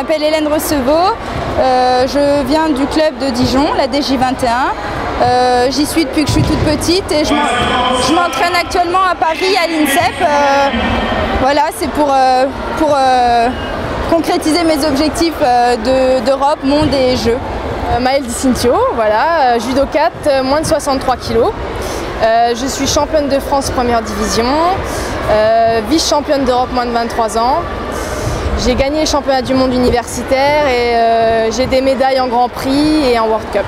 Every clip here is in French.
m'appelle Hélène Recevaux, je viens du club de Dijon, la DJ21. J'y suis depuis que je suis toute petite et je m'entraîne actuellement à Paris à l'INSEP. Voilà, c'est pour concrétiser mes objectifs d'Europe, monde et Jeux. Maëlle Di Cintio, voilà, judo 4, moins de 63 kg. Je suis championne de France première division, vice-championne d'Europe moins de 23 ans. J'ai gagné les championnats du monde universitaire et j'ai des médailles en Grand Prix et en World Cup.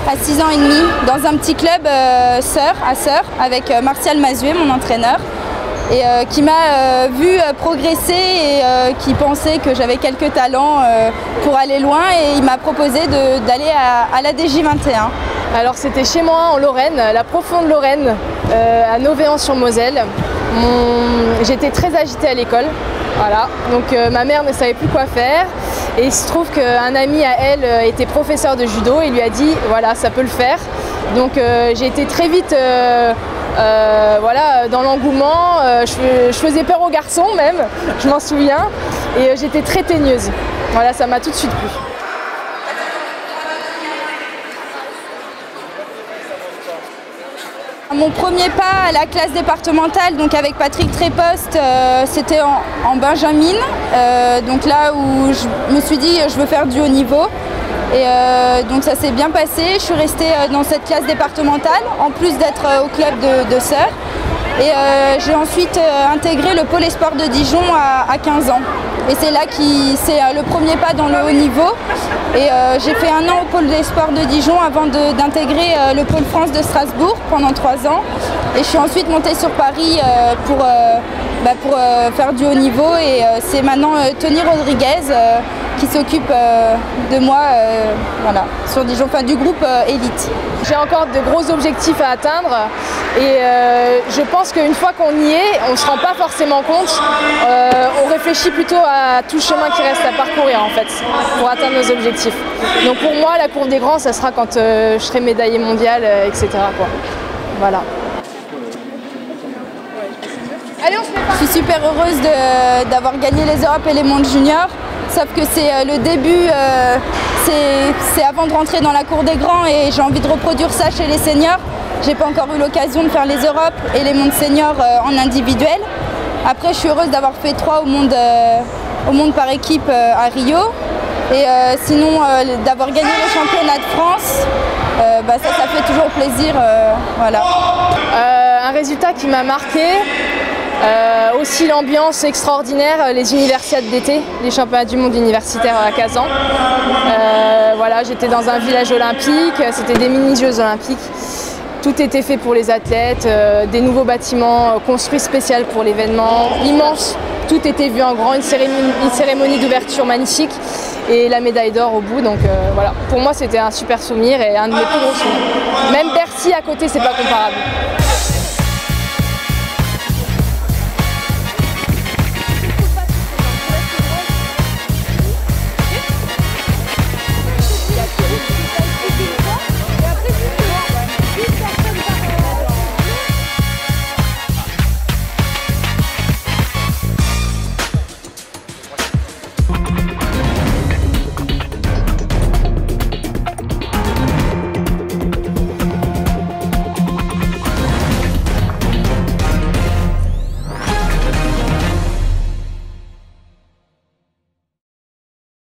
À 6 ans et demi, dans un petit club à Sœur, avec Martial Mazué, mon entraîneur, et qui m'a vu progresser et qui pensait que j'avais quelques talents pour aller loin, et il m'a proposé d'aller à la DJ21. Alors c'était chez moi en Lorraine, la profonde Lorraine, à Novéan-sur-Moselle. J'étais très agitée à l'école, voilà. Donc ma mère ne savait plus quoi faire. Et il se trouve qu'un ami à elle était professeur de judo et lui a dit voilà, ça peut le faire. Donc j'ai été très vite voilà, dans l'engouement. Je faisais peur aux garçons même, je m'en souviens. Et j'étais très teigneuse. Voilà, ça m'a tout de suite plu. Mon premier pas à la classe départementale, donc avec Patrick Trépost, c'était en Benjamin, donc là où je me suis dit je veux faire du haut niveau. Et donc ça s'est bien passé, je suis restée dans cette classe départementale, en plus d'être au club de Sœur. Et j'ai ensuite intégré le pôle sport de Dijon à 15 ans. Et c'est là c'est le premier pas dans le haut niveau. Et j'ai fait 1 an au pôle des sports de Dijon avant d'intégrer le pôle France de Strasbourg pendant 3 ans. Et je suis ensuite montée sur Paris pour faire du haut niveau. Et c'est maintenant Tony Rodriguez qui s'occupe de moi voilà, sur Dijon, enfin du groupe élite. J'ai encore de gros objectifs à atteindre et je pense qu'une fois qu'on y est, on ne se rend pas forcément compte. On réfléchit plutôt à tout le chemin qui reste à parcourir en fait, pour atteindre nos objectifs. Donc pour moi, la courbe des grands, ça sera quand je serai médaillée mondiale, etc. quoi. Voilà. Allez, je suis super heureuse d'avoir gagné les Europes et les mondes juniors. Sauf que c'est le début, c'est avant de rentrer dans la cour des grands et j'ai envie de reproduire ça chez les seniors. J'ai pas encore eu l'occasion de faire les Europes et les mondes seniors en individuel. Après, je suis heureuse d'avoir fait 3 au monde par équipe à Rio. Et sinon, d'avoir gagné le championnat de France, ça fait toujours plaisir. Voilà. Un résultat qui m'a marqué. Aussi l'ambiance extraordinaire, les universiades d'été, les championnats du monde universitaires à Kazan. Voilà, j'étais dans un village olympique, c'était des mini-jeux olympiques. Tout était fait pour les athlètes, des nouveaux bâtiments construits spécial pour l'événement, immense. Tout était vu en grand, une cérémonie d'ouverture magnifique et la médaille d'or au bout. Donc voilà, pour moi c'était un super souvenir et un de mes plus gros souvenirs. Même Bercy à côté, c'est pas comparable.